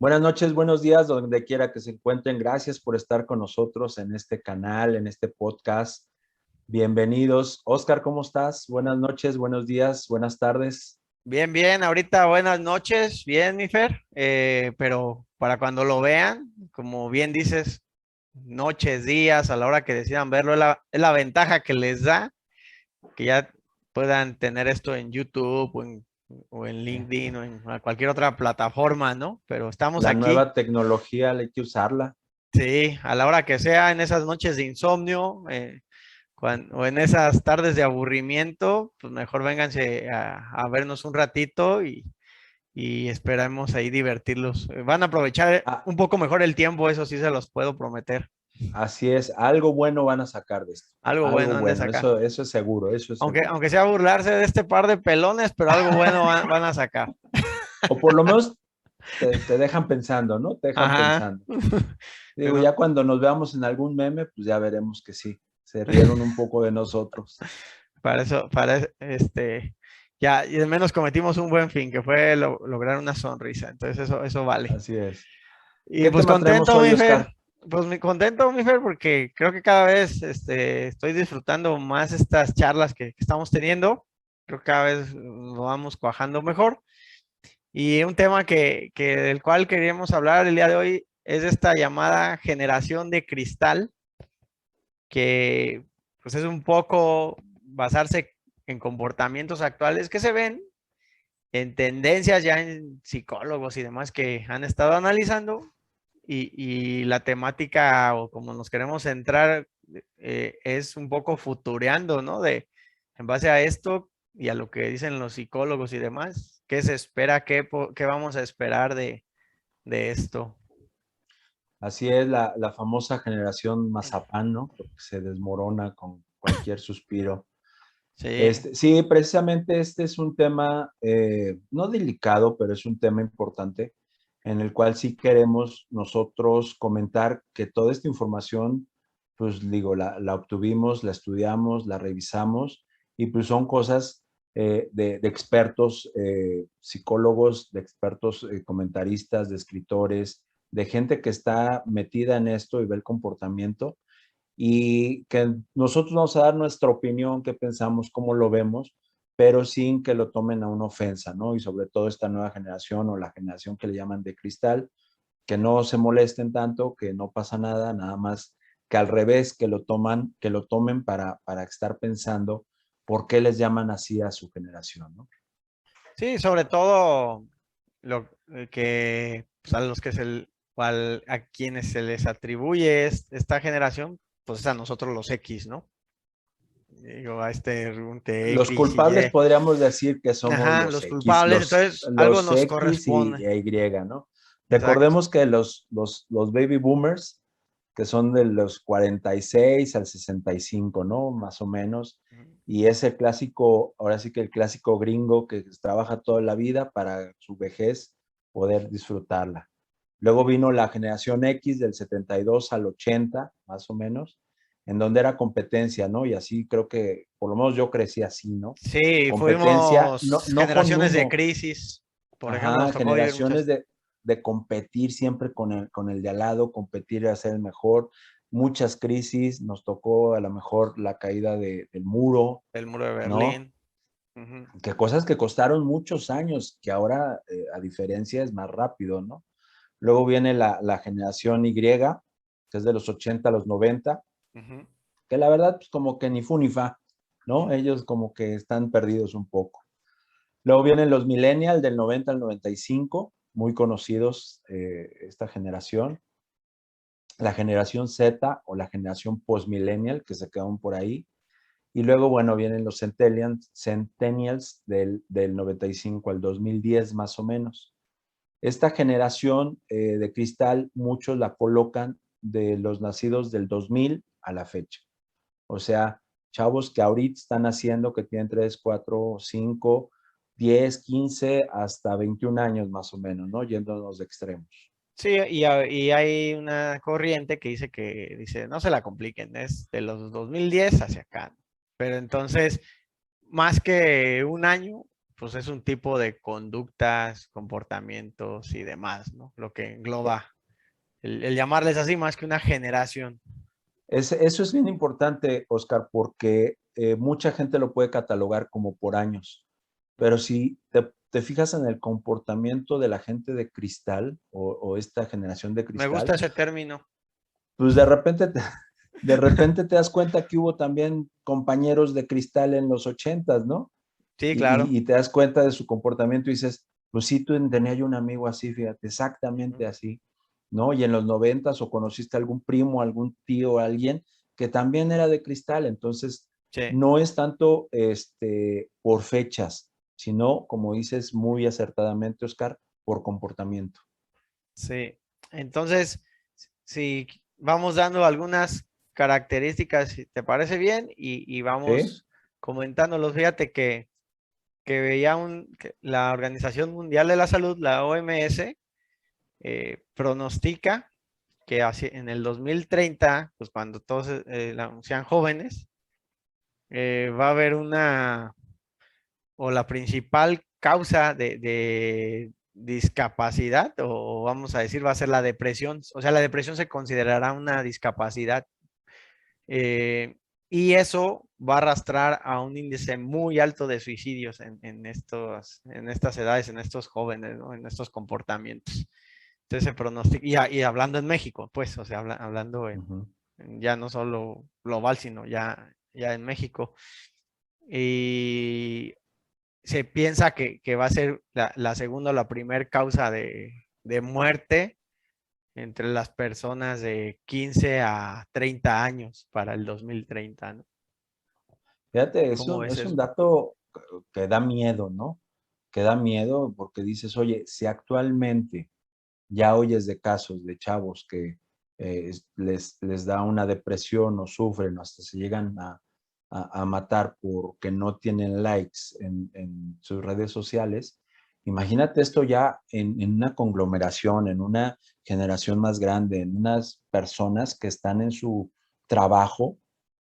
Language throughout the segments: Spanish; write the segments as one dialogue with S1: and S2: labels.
S1: Buenas noches, buenos días, donde quiera que se encuentren. Gracias por estar con nosotros en este canal, en este podcast. Bienvenidos. Oscar, ¿cómo estás? Buenas noches, buenos días, buenas tardes.
S2: Bien, bien, ahorita buenas noches, bien, mi Fer, pero para cuando lo vean, como bien dices, noches, días, a la hora que decidan verlo, es la ventaja que les da que ya puedan tener esto en YouTube o en LinkedIn o en cualquier otra plataforma, ¿no? Pero estamos
S1: La
S2: aquí,
S1: nueva tecnología hay que usarla.
S2: sí, a la hora que sea, en esas noches de insomnio, o en esas tardes de aburrimiento, pues mejor vénganse a vernos un ratito y esperamos ahí divertirlos. Van a aprovechar
S1: Ah,
S2: un poco mejor el tiempo, eso sí se los puedo prometer.
S1: así es, algo bueno van a sacar de esto.
S2: Algo
S1: Algo
S2: bueno han de
S1: bueno,
S2: sacar.
S1: eso es seguro, eso es
S2: Aunque,
S1: seguro.
S2: aunque sea burlarse de este par de pelones, pero algo bueno van a sacar.
S1: O por lo menos te dejan pensando, ¿no? Te dejan
S2: Ajá.
S1: pensando. Digo,
S2: Bueno,
S1: ya cuando nos veamos en algún meme, pues ya veremos que sí, se rieron un poco de nosotros.
S2: para eso, ya, y al menos cometimos un buen fin, que fue lograr una sonrisa. Entonces eso vale.
S1: Así es.
S2: Y
S1: ¿Qué
S2: pues
S1: tema traemos
S2: contento,
S1: hoy,
S2: mi Fer.
S1: Oscar?
S2: Pues muy contento, mi Fer, porque creo que cada vez estoy disfrutando más estas charlas que estamos teniendo. Creo que cada vez lo vamos cuajando mejor. Y un tema del cual queríamos hablar el día de hoy es esta llamada generación de cristal, que pues es un poco basarse en comportamientos actuales que se ven en tendencias ya en psicólogos y demás que han estado analizando y la temática o como nos queremos centrar es un poco futureando, ¿no? En base a esto y a lo que dicen los psicólogos y demás, ¿qué se espera? ¿Qué vamos a esperar de esto?
S1: Así es la famosa generación mazapán, ¿no? Porque se desmorona con cualquier suspiro.
S2: Sí,
S1: Sí, precisamente este es un tema, no delicado, pero es un tema importante en el cual sí queremos nosotros comentar que toda esta información, pues digo, la obtuvimos, la estudiamos, la revisamos y pues son cosas de expertos psicólogos, de expertos comentaristas, de escritores, de gente que está metida en esto y ve el comportamiento y que nosotros vamos a dar nuestra opinión, qué pensamos, cómo lo vemos, pero sin que lo tomen a una ofensa, ¿no? Y sobre todo esta nueva generación o la generación que le llaman de cristal, que no se molesten tanto, que no pasa nada, nada más que al revés, que lo tomen para estar pensando por qué les llaman así a su generación, ¿no?
S2: sí, sobre todo lo que pues, a los que a quienes se les atribuye esta generación, pues es a nosotros los X, ¿no? Digo, a este runte
S1: Los
S2: X y
S1: culpables
S2: Y.
S1: podríamos decir que somos
S2: Ajá,
S1: los
S2: los
S1: X,
S2: culpables, entonces algo
S1: los
S2: nos
S1: X
S2: corresponde.
S1: y Y, ¿no?
S2: Exacto.
S1: Recordemos que los baby boomers, que son de los 46 al 65, ¿no? Más o menos. Y es el clásico, ahora sí que el clásico gringo que trabaja toda la vida para su vejez poder disfrutarla. Luego vino la generación X del 72 al 80, más o menos, en donde era competencia, ¿no? Y así creo que, por lo menos yo crecí así, ¿no?
S2: Sí,
S1: Competencia,
S2: fuimos
S1: no con
S2: generaciones de
S1: uno,
S2: crisis. Por ejemplo, nos
S1: ajá,
S2: tocó vivir
S1: generaciones
S2: muchas.
S1: de competir siempre con el de al lado, competir y hacer el mejor. Muchas crisis, nos tocó a lo mejor la caída del muro,
S2: El muro de
S1: ¿no?
S2: Berlín. Ujú.
S1: Que cosas que costaron muchos años, que ahora, a diferencia, es más rápido, ¿no? Luego viene la generación Y, que es de los 80 a los 90,
S2: Ujú.
S1: que la verdad, pues como que ni fu ni fa, ¿no? Ellos como que están perdidos un poco. Luego vienen los millennials del 90 al 95, muy conocidos esta generación. La generación Z o la generación postmillennial, que se quedaron por ahí. Y luego, bueno, vienen los centennials del 95 al 2010 más o menos. Esta generación de cristal, muchos la colocan de los nacidos del 2000 a la fecha. O sea, chavos que ahorita están haciendo, que tienen 3, 4, 5, 10, 15, hasta 21 años más o menos, ¿no? Yéndonos de extremos.
S2: Sí, y hay una corriente que dice, no se la compliquen, es de los 2010 hacia acá. Pero entonces, más que un año, pues es un tipo de conductas, comportamientos y demás, ¿no? Lo que engloba el llamarles así más que una generación.
S1: Eso es bien importante, Oscar, porque mucha gente lo puede catalogar como por años, pero si te fijas en el comportamiento de la gente de cristal o esta generación de
S2: Me gusta
S1: cristal,
S2: ese término.
S1: pues de repente te das cuenta que hubo también compañeros de cristal en los ochentas, ¿no?
S2: Sí, claro.
S1: Y te das cuenta de su comportamiento y dices, pues sí, tú tenía yo un amigo así, fíjate,
S2: Ujú.
S1: exactamente así, ¿no? Y en los noventas o conociste algún primo, algún tío, alguien que también era de cristal, entonces
S2: Sí,
S1: no es tanto por fechas, sino, como dices muy acertadamente, Oscar, por comportamiento.
S2: sí. Entonces, si vamos dando algunas características, si te parece bien, y
S1: ¿Sí?
S2: vamos comentándolos. Fíjate que veía que la Organización Mundial de la Salud, la OMS, pronostica que en el 2030, pues cuando todos sean jóvenes, va a haber o la principal causa de discapacidad, o vamos a decir, va a ser la depresión. O sea, la depresión se considerará una discapacidad. eh, y eso va a arrastrar a un índice muy alto de suicidios en estas edades, en estos jóvenes, ¿no? En estos comportamientos. Entonces se pronostica, y hablando en México, pues, o sea, hablando
S1: Ujú.
S2: ya no solo global, sino ya en México. Y se piensa que va a ser la segunda o la primera causa de muerte entre las personas de 15 a 30 años para el 2030, ¿no?
S1: Fíjate,
S2: ¿Cómo ves
S1: es un
S2: eso?
S1: dato que da miedo, ¿no? Que da miedo porque dices, oye, si actualmente ya oyes de casos de chavos que les da una depresión o sufren o hasta se llegan a matar porque no tienen likes en sus redes sociales, imagínate esto ya en una conglomeración, en una generación más grande, en unas personas que están en su trabajo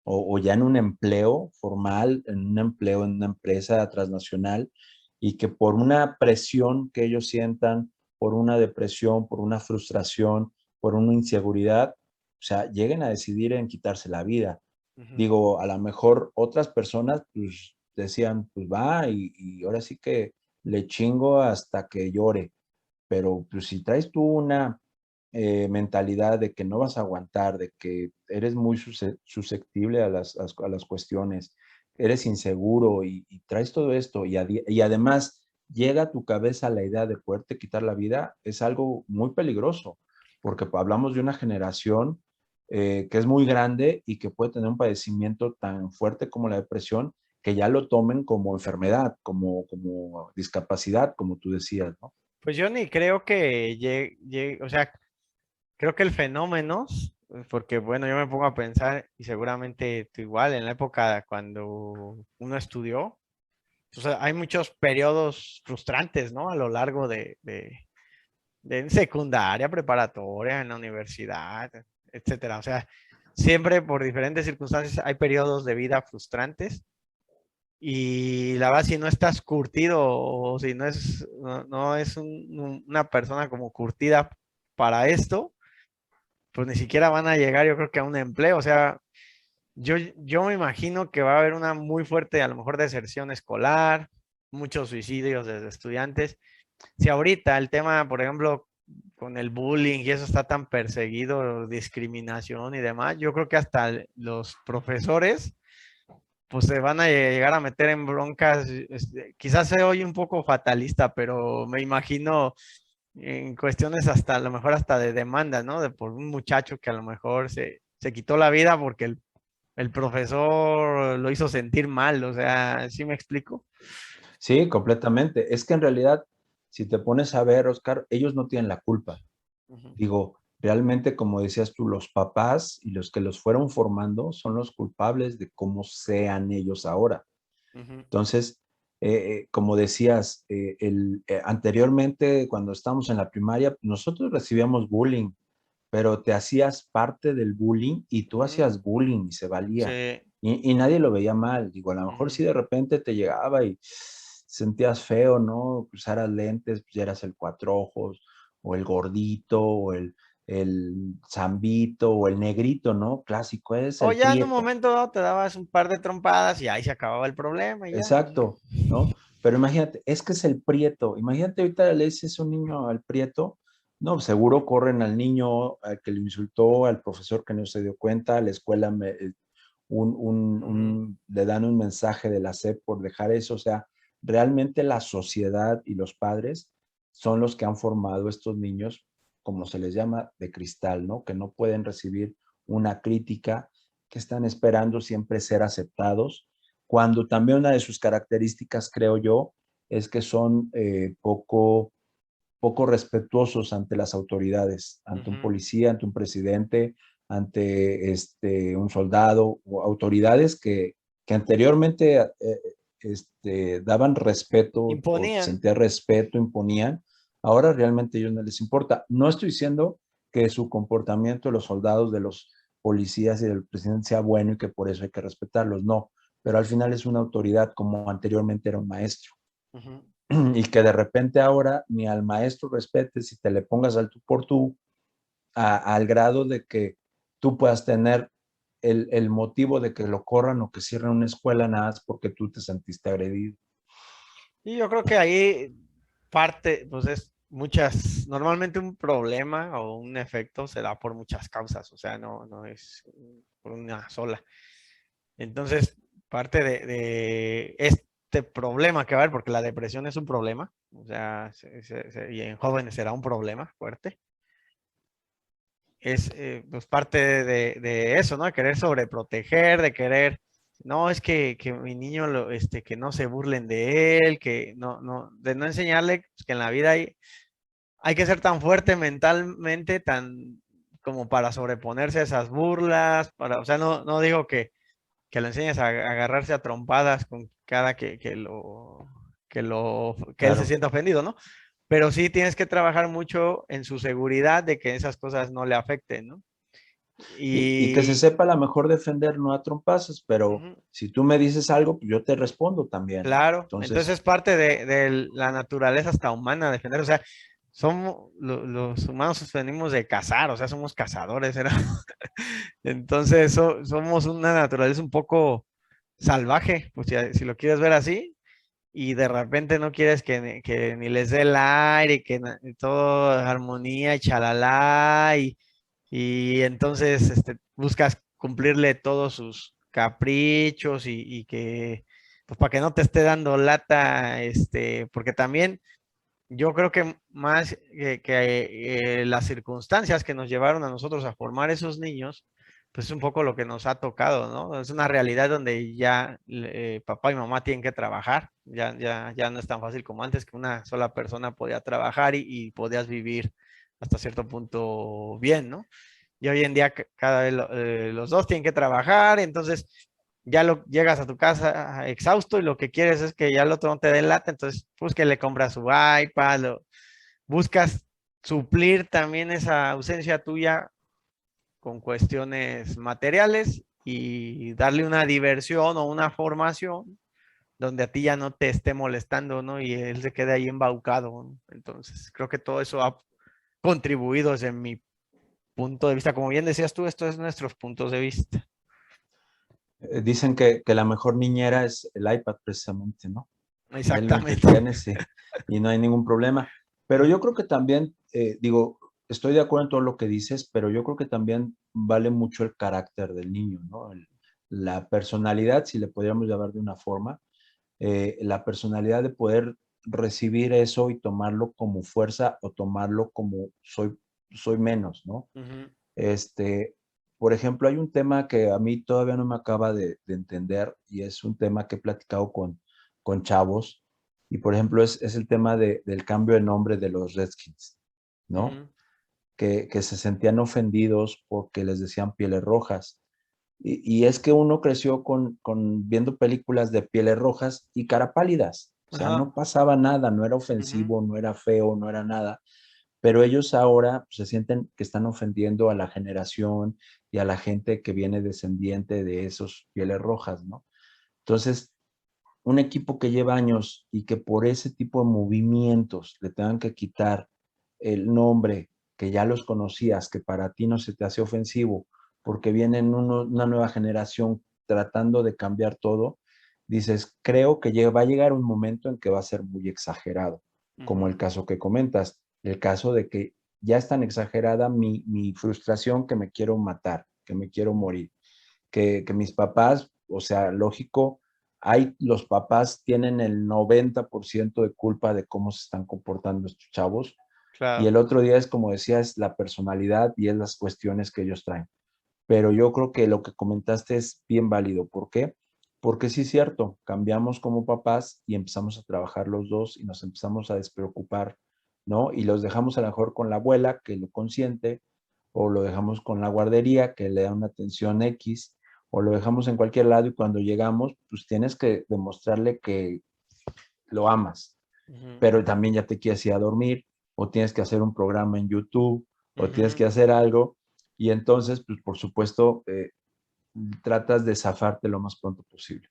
S1: o ya en un empleo formal, en un empleo en una empresa transnacional y que por una presión que ellos sientan, por una depresión, por una frustración, por una inseguridad, o sea, lleguen a decidir en quitarse la vida.
S2: Ujú.
S1: Digo, a lo mejor otras personas pues decían, pues va y ahora sí que le chingo hasta que llore, pero pues si traes tú una mentalidad de que no vas a aguantar, de que eres muy susceptible a a las cuestiones, eres inseguro y traes todo esto y además llega a tu cabeza la idea de poderte quitar la vida, es algo muy peligroso, porque hablamos de una generación que es muy grande y que puede tener un padecimiento tan fuerte como la depresión, que ya lo tomen como enfermedad, como discapacidad, como tú decías, ¿no?
S2: Pues yo ni creo que o sea, creo que el fenómeno, porque bueno, yo me pongo a pensar, y seguramente tú igual, en la época cuando uno estudió, pues hay muchos periodos frustrantes, ¿no? A lo largo de en secundaria, preparatoria, en la universidad, etcétera. O sea, siempre por diferentes circunstancias hay periodos de vida frustrantes. Y la verdad, si no estás curtido o si no es una persona como curtida para esto, pues ni siquiera van a llegar, yo creo que a un empleo. O sea, yo me imagino que va a haber una muy fuerte, a lo mejor, deserción escolar, muchos suicidios desde estudiantes. Si ahorita el tema, por ejemplo, con el bullying y eso está tan perseguido, discriminación y demás, yo creo que hasta los profesores pues se van a llegar a meter en broncas. Quizás se oye un poco fatalista, pero me imagino en cuestiones hasta a lo mejor hasta de demanda, ¿no? De por un muchacho que a lo mejor se quitó la vida porque el profesor lo hizo sentir mal, o sea, ¿sí me explico?
S1: Sí, completamente. Es que en realidad, si te pones a ver, Oscar, ellos no tienen la culpa.
S2: Ujú,
S1: Digo, realmente, como decías tú, los papás y los que los fueron formando son los culpables de cómo sean ellos ahora.
S2: ujú,
S1: Entonces, como decías, anteriormente, cuando estábamos en la primaria, nosotros recibíamos bullying, pero te hacías parte del bullying y tú
S2: ujú.
S1: hacías bullying y se valía.
S2: Sí.
S1: Y nadie lo veía mal. Digo, a lo mejor
S2: Ujú,
S1: si de repente te llegaba y sentías feo, ¿no? Usaras lentes, pues ya eras el cuatro ojos, o el gordito, o el zambito, o el negrito, ¿no? Clásico, es
S2: O
S1: el
S2: ya en un
S1: prieto.
S2: momento dado te dabas un par de trompadas y ahí se acababa el problema y ya.
S1: Exacto, ¿no? Pero imagínate, es que es el prieto. Imagínate ahorita le dices a un niño al prieto, no, seguro corren al niño al que le insultó, al profesor que no se dio cuenta, a la escuela
S2: Ujú.
S1: le dan un mensaje de la SEP por dejar eso. O sea, realmente la sociedad y los padres son los que han formado estos niños, como se les llama, de cristal, ¿no? Que no pueden recibir una crítica, que están esperando siempre ser aceptados, cuando también una de sus características, creo yo, es que son poco respetuosos ante las autoridades, ante un
S2: Ujú.
S1: policía, ante un presidente, ante un soldado, o autoridades que anteriormente daban respeto o
S2: Imponían.
S1: sentían respeto, imponían. Ahora realmente a ellos no les importa. No estoy diciendo que su comportamiento de los soldados, de los policías y del presidente sea bueno y que por eso hay que respetarlos, no, pero al final es una autoridad como anteriormente era un maestro.
S2: Ujú.
S1: Y que de repente ahora ni al maestro respetes y te le pongas al tú por tú, al grado de que tú puedas tener el motivo de que lo corran o que cierren una escuela nada más porque tú te sentiste agredido.
S2: Y yo creo que ahí parte, pues es muchas, normalmente un problema o un efecto se da por muchas causas, o sea, no es por una sola. Entonces, parte de este problema que va a haber, porque la depresión es un problema, o sea, y en jóvenes será un problema fuerte, es pues parte de eso, ¿no? De querer sobreproteger, de querer, no, es que mi niño, que no se burlen de él, que de no enseñarle pues, que en la vida hay que ser tan fuerte mentalmente, tan como para sobreponerse a esas burlas, o sea, no digo que lo enseñes a agarrarse a trompadas con cada que él se
S1: Claro.
S2: sienta ofendido, ¿no? Pero sí tienes que trabajar mucho en su seguridad de que esas cosas no le afecten, ¿no?
S1: Y que se
S2: Y
S1: sepa a lo mejor defender, no a trompazos, pero
S2: ujú,
S1: si tú me dices algo, pues yo te respondo también.
S2: claro, entonces
S1: Entonces,
S2: es parte de la naturaleza hasta humana defender, o sea, somos los humanos venimos de cazar, o sea, somos cazadores, ¿era? Entonces somos una naturaleza un poco salvaje, pues si lo quieres ver así, y de repente no quieres que ni les dé el aire, que todo armonía y chalala, y entonces buscas cumplirle todos sus caprichos y que, pues para que no te esté dando lata, porque también yo creo que más que las circunstancias que nos llevaron a nosotros a formar esos niños, pues es un poco lo que nos ha tocado, ¿no? Es una realidad donde ya papá y mamá tienen que trabajar, ya no es tan fácil como antes que una sola persona podía trabajar y podías vivir hasta cierto punto bien, ¿no? Y hoy en día cada vez los dos tienen que trabajar, entonces ya llegas a tu casa exhausto y lo que quieres es que ya el otro no te dé lata, entonces pues que le compras su iPad, buscas suplir también esa ausencia tuya con cuestiones materiales y darle una diversión o una formación donde a ti ya no te esté molestando, ¿no? Y él se quede ahí embaucado, ¿no? Entonces, creo que todo eso ha contribuido desde mi punto de vista. Como bien decías tú, esto es nuestros puntos de vista.
S1: dicen que la mejor niñera es el iPad precisamente, ¿no? Él lo
S2: Exactamente.
S1: entretienes y no hay ningún problema. Pero yo creo que también, digo, estoy de acuerdo en todo lo que dices, pero yo creo que también vale mucho el carácter del niño, ¿no? La personalidad, si le podríamos llamar de una forma, la personalidad de poder recibir eso y tomarlo como fuerza o tomarlo como soy menos, ¿no?
S2: Ujú.
S1: Este, por ejemplo, hay un tema que a mí todavía no me acaba de entender y es un tema que he platicado con chavos y, por ejemplo, es el tema del cambio de nombre de los Redskins, ¿no?
S2: Ujú.
S1: Que se sentían ofendidos porque les decían pieles rojas. Y es que uno creció viendo películas de pieles rojas y cara pálidas. O sea,
S2: Ajá.
S1: no pasaba nada, no era
S2: Ujú.
S1: ofensivo, no era feo, no era nada, pero ellos ahora se sienten que están ofendiendo a la generación y a la gente que viene descendiente de esos pieles rojas, ¿no? Entonces, un equipo que lleva años y que por ese tipo de movimientos le tengan que quitar el nombre que ya los conocías, que para ti no se te hace ofensivo, porque vienen una nueva generación tratando de cambiar todo, dices, creo que va a llegar un momento en que va a ser muy exagerado, como el caso que comentas, el caso de que ya es tan exagerada mi frustración que me quiero matar, que me quiero morir, que mis papás, o sea, lógico, los papás tienen el 90% de culpa de cómo se están comportando estos chavos, y
S2: Claro.
S1: el otro día es como decías, la personalidad y es las cuestiones que ellos traen. Pero yo creo que lo que comentaste es bien válido. ¿Por qué? Porque sí es cierto, cambiamos como papás y empezamos a trabajar los dos y nos empezamos a despreocupar, ¿no? Y los dejamos a lo mejor con la abuela que lo consiente, o lo dejamos con la guardería que le da una atención X, o lo dejamos en cualquier lado y cuando llegamos, pues tienes que demostrarle que lo amas,
S2: Ujú,
S1: pero también ya te quieres ir a dormir, o tienes que hacer un programa en YouTube, o tienes
S2: ujú.
S1: que hacer algo, y entonces, pues por supuesto, tratas de zafarte lo más pronto posible.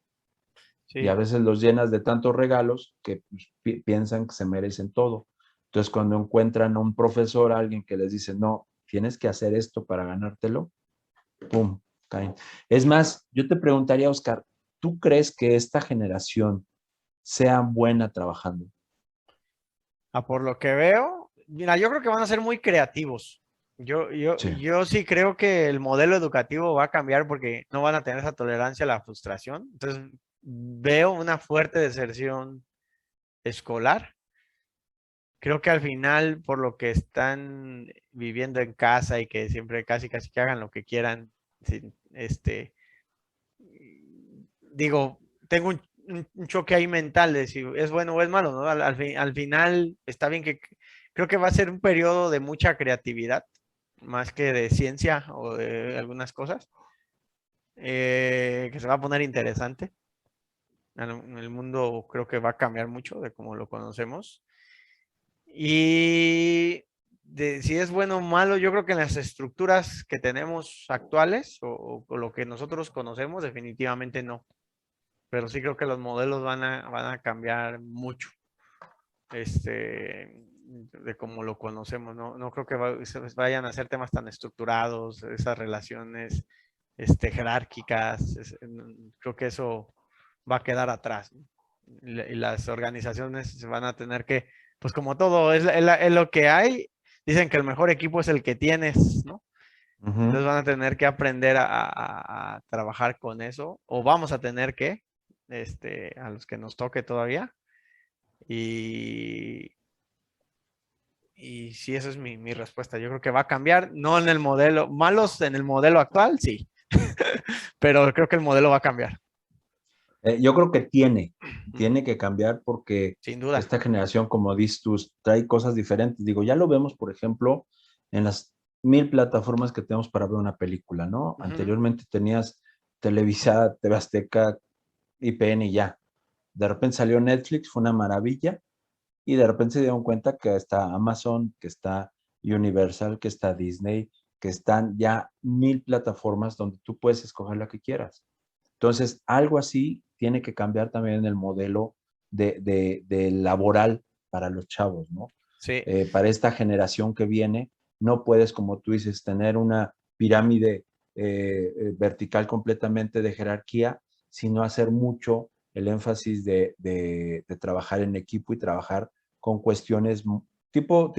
S1: Y a
S2: Sí,
S1: veces los llenas de tantos regalos que pues, piensan que se merecen todo. Entonces, cuando encuentran a un profesor, a alguien que les dice, no, tienes que hacer esto para ganártelo, ¡pum! Caen. Es más, yo te preguntaría, Oscar, ¿tú crees que esta generación sea buena trabajando?
S2: por lo que veo, mira, yo creo que van a ser muy creativos.
S1: Sí.
S2: Yo sí creo que el modelo educativo va a cambiar porque no van a tener esa tolerancia a la frustración. Entonces, veo una fuerte deserción escolar. Creo que al final, por lo que están viviendo en casa y que siempre casi que hagan lo que quieran, digo, tengo un choque ahí mental de si es bueno o es malo, ¿no? Al final está bien que creo que va a ser un periodo de mucha creatividad, más que de ciencia o de algunas cosas, que se va a poner interesante. El mundo creo que va a cambiar mucho de cómo lo conocemos. Y de si es bueno o malo, yo creo que en las estructuras que tenemos actuales o lo que nosotros conocemos, definitivamente no. Pero sí creo que los modelos van a cambiar mucho, de cómo lo conocemos, ¿no? No creo que vayan a ser temas tan estructurados, esas relaciones, jerárquicas, creo que eso va a quedar atrás, ¿no? Y las organizaciones se van a tener que, pues como todo, es lo que hay, dicen que el mejor equipo es el que tienes, ¿no?
S1: Ujú.
S2: Entonces van a tener que aprender a trabajar con eso, o vamos a tener que, a los que nos toque todavía. Y, y sí, esa es mi respuesta. Yo creo que va a cambiar, no en el modelo, malos en el modelo actual, sí, pero creo que el modelo va a cambiar,
S1: Yo creo que tiene que cambiar porque
S2: sin duda.
S1: esta generación, como dices tú, trae cosas diferentes. Digo, ya lo vemos, por ejemplo, en las 1000 plataformas que tenemos para ver una película, ¿no?
S2: Ujú.
S1: Anteriormente tenías Televisa, TV Azteca, IPN y ya. De repente salió Netflix, fue una maravilla, y de repente se dieron cuenta que está Amazon, que está Universal, que está Disney, que están ya 1000 plataformas donde tú puedes escoger la que quieras. Entonces, algo así tiene que cambiar también en el modelo de laboral para los chavos, ¿no?
S2: Sí,
S1: Para esta generación que viene, no puedes, como tú dices, tener una pirámide vertical completamente de jerarquía, sino hacer mucho el énfasis de trabajar en equipo y trabajar con cuestiones tipo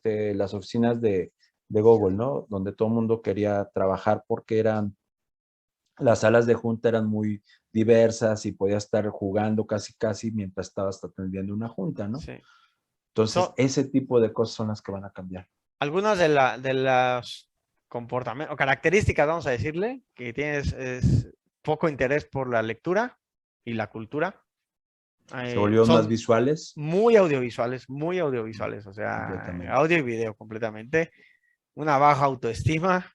S1: las oficinas de Google, ¿no? Donde todo el mundo quería trabajar porque las salas de junta eran muy diversas y podías estar jugando casi mientras estabas atendiendo una junta, ¿no?
S2: sí.
S1: Entonces,
S2: So,
S1: ese tipo de cosas son las que van a cambiar.
S2: algunas de las comportamientos o características, vamos a decirle, que tienes es poco interés por la lectura y la cultura.
S1: Se volvieron más
S2: Son
S1: visuales
S2: muy audiovisuales, o sea,
S1: completamente.
S2: audio y video completamente. Una baja autoestima,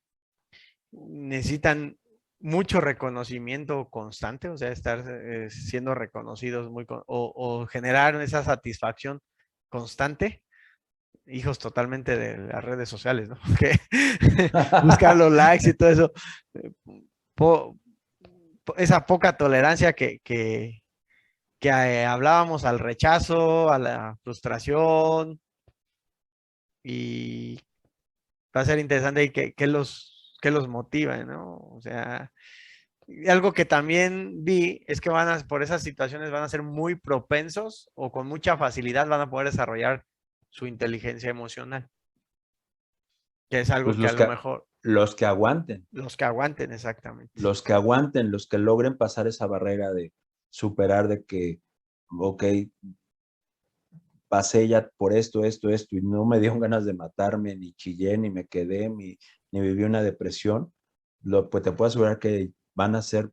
S2: necesitan mucho reconocimiento constante, o sea, estar siendo reconocidos o generar esa satisfacción constante, hijos totalmente de las redes sociales, ¿no? Que buscar los likes y todo eso, eh, po- esa poca tolerancia hablábamos al rechazo, a la frustración, y va a ser interesante y qué los motiva, ¿no? O sea, y algo que también vi es que por esas situaciones van a ser muy propensos o con mucha facilidad van a poder desarrollar su inteligencia emocional, que es algo
S1: Pues
S2: que a lo mejor
S1: los que aguanten,
S2: los que aguanten exactamente.
S1: los que aguanten, los que logren pasar esa barrera de superar de que, ok, pasé ya por esto, y no me dieron ganas de matarme, ni chillé, ni me quedé, ni viví una depresión, pues te puedo asegurar que van a ser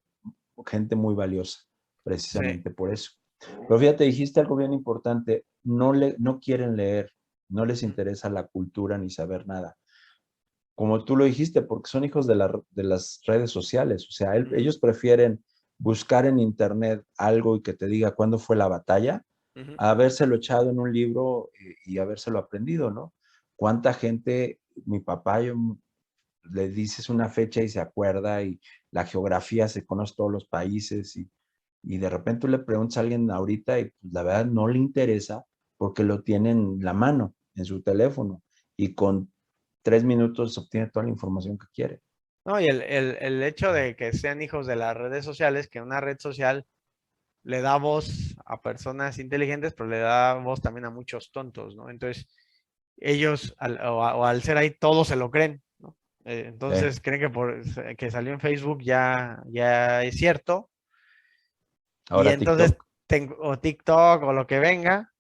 S1: gente muy valiosa,
S2: Sí.
S1: precisamente por eso. Pero fíjate, dijiste algo bien importante, no quieren leer, no les interesa la cultura ni saber nada. Como tú lo dijiste, porque son hijos de las redes sociales, o sea,
S2: Ujú,
S1: ellos prefieren buscar en internet algo y que te diga cuándo fue la batalla,
S2: ujú.
S1: a habérselo echado en un libro y habérselo aprendido, ¿no? ¿Cuánta gente, mi papá, le dices una fecha y se acuerda y la geografía se conoce todos los países y de repente tú le preguntas a alguien ahorita y pues, la verdad no le interesa porque lo tiene en la mano, en su teléfono y con 3 minutos obtiene toda la información que quiere.
S2: No, y el hecho de que sean hijos de las redes sociales, que una red social le da voz a personas inteligentes, pero le da voz también a muchos tontos, ¿no? Entonces, ellos, o al ser ahí, todos se lo creen, ¿no?
S1: Sí.
S2: Entonces, creen que que salió en Facebook ya es cierto, y
S1: Ahora
S2: entonces,
S1: TikTok.
S2: o TikTok o lo que venga,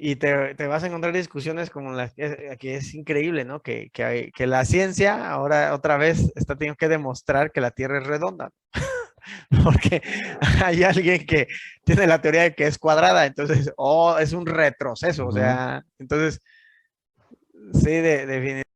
S2: y te vas a encontrar discusiones como las que es increíble, ¿no? Que la ciencia ahora otra vez está teniendo que demostrar que la Tierra es redonda, porque hay alguien que tiene la teoría de que es cuadrada, entonces, es un retroceso, o
S1: Ujú.
S2: sea, entonces, sí, definitivamente.